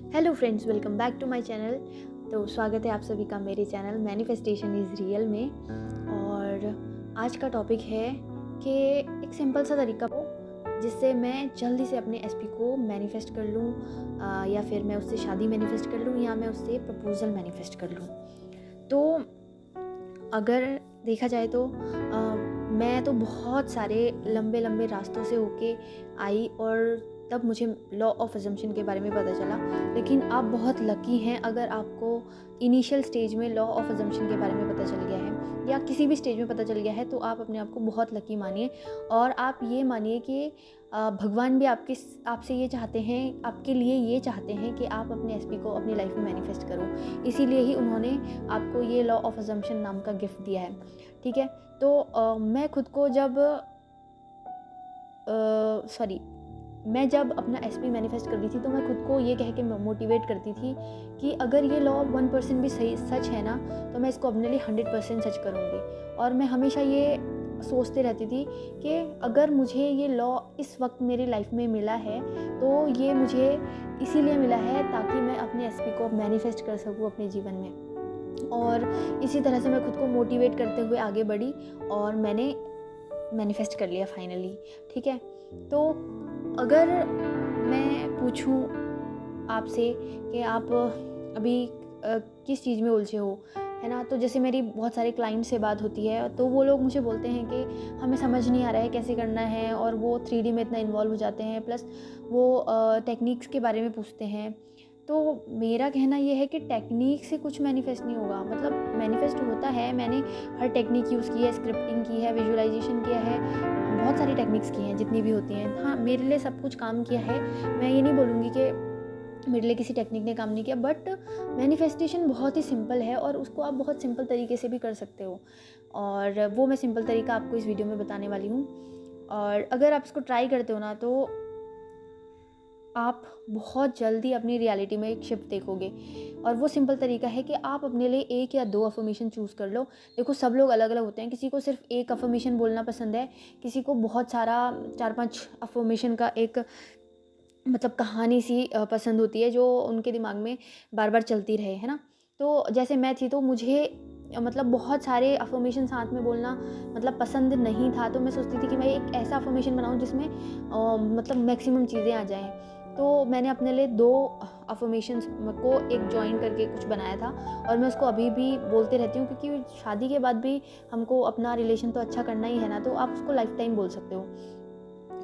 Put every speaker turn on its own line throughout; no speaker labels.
Hello friends, welcome back to my channel. तो स्वागत है आप सभी का मेरे चैनल मैनिफेस्टेशन इज़ रियल में। और आज का टॉपिक है कि एक सिंपल सा तरीका हो जिससे मैं जल्दी से अपने एसपी को मैनिफेस्ट कर लूँ, या फिर मैं उससे शादी मैनिफेस्ट कर लूँ, या मैं उससे प्रपोज़ल मैनिफेस्ट कर लूँ। तो अगर देखा जाए तो मैं तो बहुत सारे लंबे लंबे रास्तों से होके आई और तब मुझे लॉ ऑफ अजम्पशन के बारे में पता चला। लेकिन आप बहुत लकी हैं अगर आपको इनिशियल स्टेज में लॉ ऑफ अजम्पशन के बारे में पता चल गया है, या किसी भी स्टेज में पता चल गया है, तो आप अपने आप को बहुत लकी मानिए। और आप ये मानिए कि भगवान भी आपसे ये चाहते हैं, आपके लिए ये चाहते हैं कि आप अपने एसपी को अपनी लाइफ में मैनिफेस्ट करो। इसीलिए ही उन्होंने आपको ये लॉ ऑफ अजम्पशन नाम का गिफ्ट दिया है। ठीक है, तो मैं खुद को मैं जब अपना एसपी मैनिफेस्ट कर रही थी तो मैं खुद को ये कह के मोटिवेट करती थी कि अगर ये लॉ 1% भी सही सच है ना, तो मैं इसको अपने लिए 100% सच करूँगी। और मैं हमेशा ये सोचते रहती थी कि अगर मुझे ये लॉ इस वक्त मेरी लाइफ में मिला है तो ये मुझे इसीलिए मिला है ताकि मैं अपने एसपी को मैनिफेस्ट कर सकूँ अपने जीवन में। और इसी तरह से मैं खुद को मोटिवेट करते हुए आगे बढ़ी और मैंने मैनिफेस्ट कर लिया फाइनली। ठीक है, तो अगर मैं पूछूं आपसे कि आप अभी किस चीज़ में उलझे हो, है ना, तो जैसे मेरी बहुत सारे क्लाइंट से बात होती है तो वो लोग मुझे बोलते हैं कि हमें समझ नहीं आ रहा है कैसे करना है, और वो 3D में इतना इन्वॉल्व हो जाते हैं, प्लस वो टेक्निक्स के बारे में पूछते हैं। तो मेरा कहना ये है कि टेक्निक से कुछ मैनिफेस्ट नहीं होगा। मतलब मैनिफेस्ट होता है, मैंने हर टेक्निक यूज़ की है, स्क्रिप्टिंग की है, विजुअलाइजेशन किया है, बहुत सारी टेक्निक्स की हैं जितनी भी होती हैं। हाँ, मेरे लिए सब कुछ काम किया है, मैं ये नहीं बोलूँगी कि मेरे लिए किसी टेक्निक ने काम नहीं किया। बट मैनिफेस्टेशन बहुत ही सिंपल है और उसको आप बहुत सिंपल तरीके से भी कर सकते हो, और वो मैं सिंपल तरीका आपको इस वीडियो में बताने वाली हूँ। और अगर आप इसको ट्राई करते हो ना, तो आप बहुत जल्दी अपनी रियलिटी में एक शिफ्ट देखोगे। और वो सिंपल तरीका है कि आप अपने लिए 1 या 2 अफर्मेशन चूज़ कर लो। देखो, सब लोग अलग अलग होते हैं, किसी को सिर्फ एक अफर्मेशन बोलना पसंद है, किसी को बहुत सारा 4-5 अफर्मेशन का एक मतलब कहानी सी पसंद होती है जो उनके दिमाग में बार बार चलती रहे, है ना। तो जैसे मैं थी तो मुझे मतलब बहुत सारे अफर्मेशन साथ में बोलना मतलब पसंद नहीं था। तो मैं सोचती थी कि मैं एक ऐसा अफर्मेशन बनाऊं जिसमें मतलब मैक्सिमम चीज़ें आ जाएं। तो मैंने अपने लिए 2 अफर्मेशंस को एक जॉइन करके कुछ बनाया था, और मैं उसको अभी भी बोलते रहती हूँ, क्योंकि शादी के बाद भी हमको अपना रिलेशन तो अच्छा करना ही है ना, तो आप उसको लाइफ टाइम बोल सकते हो।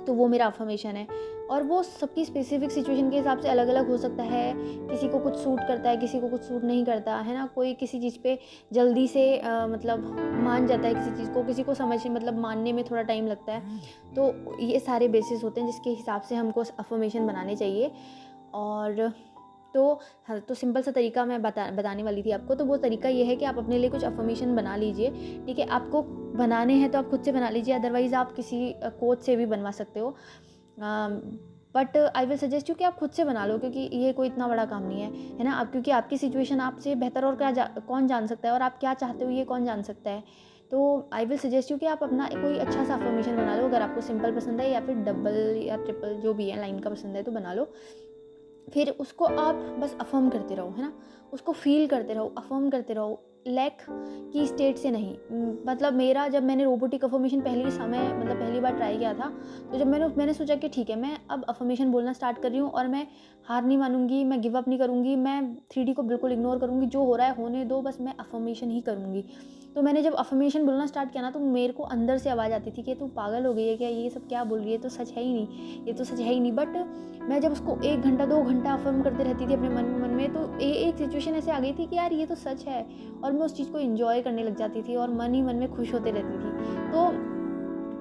तो वो मेरा अफर्मेशन है, और वो सबकी स्पेसिफिक सिचुएशन के हिसाब से अलग अलग हो सकता है। किसी को कुछ सूट करता है, किसी को कुछ सूट नहीं करता, है ना। कोई किसी चीज़ पे जल्दी से मतलब मान जाता है किसी चीज़ को, किसी को समझ मतलब मानने में थोड़ा टाइम लगता है। तो ये सारे बेसिस होते हैं जिसके हिसाब से हमको अफर्मेशन बनाने चाहिए। और तो हाँ, तो सिंपल सा तरीका मैं बताने वाली थी आपको। तो वो तरीका ये है कि आप अपने लिए कुछ अफर्मेशन बना लीजिए। ठीक है, आपको बनाने हैं तो आप खुद से बना लीजिए, अदरवाइज़ आप किसी कोच से भी बनवा सकते हो। But I will suggest you कि आप खुद से बना लो, क्योंकि ये कोई इतना बड़ा काम नहीं है ना। आप क्योंकि आपकी सिचुएशन आपसे बेहतर और कौन जान सकता है, और आप क्या चाहते हो ये कौन जान सकता है। तो आई विल सजेस्ट यू कि आप अपना कोई अच्छा सा अफर्मेशन बना लो। अगर आपको सिंपल पसंद है या फिर डबल या ट्रिपल जो भी है लाइन का पसंद है तो बना लो। फिर उसको आप बस अफर्म करते रहो, है ना, उसको फील करते रहो, अफर्म करते रहो, लैक की स्टेट से नहीं। मतलब मेरा जब मैंने रोबोटिक अफर्मेशन पहली बार ट्राई किया था, तो जब मैंने सोचा कि ठीक है, मैं अब अफर्मेशन बोलना स्टार्ट कर रही हूँ और मैं हार नहीं मानूंगी, मैं गिव अप नहीं करूँगी, मैं 3D को बिल्कुल इग्नोर करूँगी, जो हो रहा है होने दो, बस मैं अफर्मेशन ही करूँगी। तो मैंने जब अफर्मेशन बोलना स्टार्ट किया ना, तो मेरे को अंदर से आवाज़ आती थी कि तू पागल हो गई है क्या, ये सब क्या बोल रही है, तो सच है ही नहीं, ये तो सच है ही नहीं। बट मैं जब उसको 1 घंटा 2 घंटा अफर्म करते रहती थी अपने मन में, तो एक सिचुएशन ऐसे आ गई थी कि यार ये तो सच है, और मैं उस चीज़ को एंजॉय करने लग जाती थी और मन ही मन में खुश होते रहती थी। तो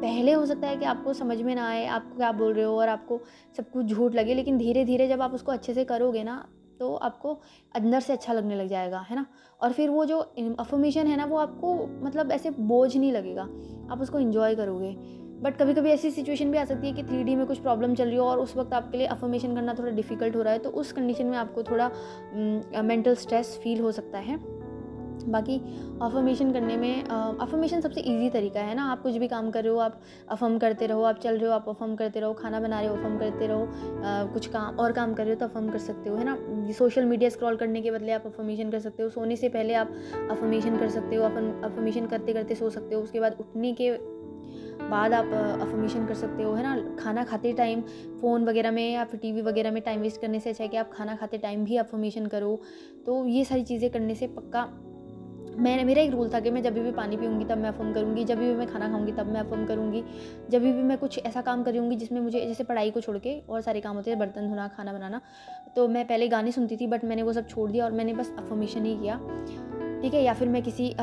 पहले हो सकता है कि आपको समझ में ना आए आप क्या बोल रहे हो और आपको सब कुछ झूठ लगे, लेकिन धीरे धीरे जब आप उसको अच्छे से करोगे ना, तो आपको अंदर से अच्छा लगने लग जाएगा, है ना। और फिर वो जो अफर्मेशन है ना, वो आपको मतलब ऐसे बोझ नहीं लगेगा, आप उसको एंजॉय करोगे। बट कभी कभी ऐसी सिचुएशन भी आ सकती है कि 3D में कुछ प्रॉब्लम चल रही हो और उस वक्त आपके लिए अफर्मेशन करना थोड़ा डिफिकल्ट हो रहा है, तो उस कंडीशन में आपको थोड़ा मेंटल स्ट्रेस फील हो सकता है। बाकी अफर्मेशन करने में अफर्मेशन सबसे इजी तरीका है ना। आप कुछ भी काम कर रहे हो, आप अफर्म करते रहो, आप चल रहे हो, आप अफर्म करते रहो, खाना बना रहे हो, अफर्म करते रहो, कुछ काम कर रहे हो तो अफर्म कर सकते हो, है ना। सोशल मीडिया स्क्रॉल करने के बदले आप अफर्मेशन कर सकते हो, सोने से पहले आप अफर्मेशन कर सकते हो, अफर्मेशन करते करते सो सकते हो, उसके बाद उठने के बाद आप अफर्मेशन कर सकते हो, है ना। खाना खाते टाइम फ़ोन वगैरह में या फिर टीवी वगैरह में टाइम वेस्ट करने से अच्छा है कि आप खाना खाते टाइम भी अफर्मेशन करो। तो ये सारी चीज़ें करने से पक्का मेरा एक रूल था कि मैं जब भी पानी पीऊँगी तब मैं अफ़र्म करूँगी, जब भी मैं खाना खाऊँगी तब मैं अफ़र्म करूँगी, जब भी मैं कुछ ऐसा काम कर रही होंगी जिसमें मुझे, जैसे पढ़ाई को छोड़ के और सारे काम होते हैं, बर्तन धोना, खाना बनाना, तो मैं पहले गाने सुनती थी, बट मैंने वो सब छोड़ दिया और मैंने बस अफ़र्मेशन ही किया, ठीक है। या फिर मैं किसी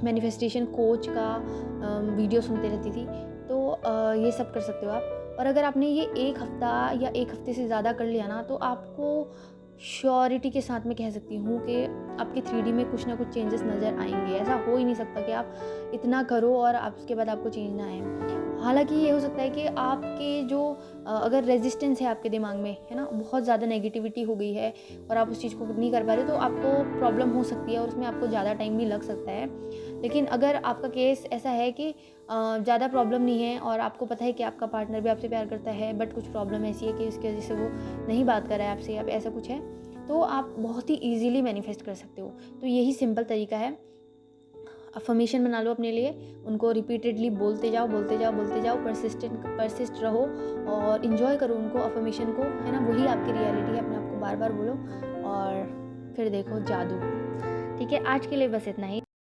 मैनिफेस्टेशन कोच का वीडियो सुनते रहती थी। तो ये सब कर सकते हो आप। और अगर आपने ये 1 हफ़्ता या 1 हफ़्ते से ज़्यादा कर लिया ना, तो आपको श्योरिटी के साथ मैं कह सकती हूँ कि आपके 3D में कुछ ना कुछ चेंजेस नज़र आएंगे। ऐसा हो ही नहीं सकता कि आप इतना करो और आप उसके बाद आपको चेंज ना आए। हालांकि ये हो सकता है कि आपके जो अगर रेजिस्टेंस है आपके दिमाग में, है ना, बहुत ज़्यादा नेगेटिविटी हो गई है और आप उस चीज़ को नहीं कर पा रहे, तो आपको प्रॉब्लम हो सकती है और उसमें आपको ज़्यादा टाइम भी लग सकता है। लेकिन अगर आपका केस ऐसा है कि ज़्यादा प्रॉब्लम नहीं है और आपको पता है कि आपका पार्टनर भी आपसे प्यार करता है, बट कुछ प्रॉब्लम ऐसी है कि उसकी वजह से वो नहीं बात कर रहा है आपसे या ऐसा कुछ है, तो आप बहुत ही ईजीली मैनिफेस्ट कर सकते हो। तो यही सिंपल तरीका है। अफर्मेशन बना लो अपने लिए, उनको रिपीटेडली बोलते जाओ, परसिस्ट रहो और इन्जॉय करो उनको, अफर्मेशन को, है ना। वही आपकी रियलिटी है, अपने आप को बार बार बोलो और फिर देखो जादू। ठीक है, आज के लिए बस इतना ही।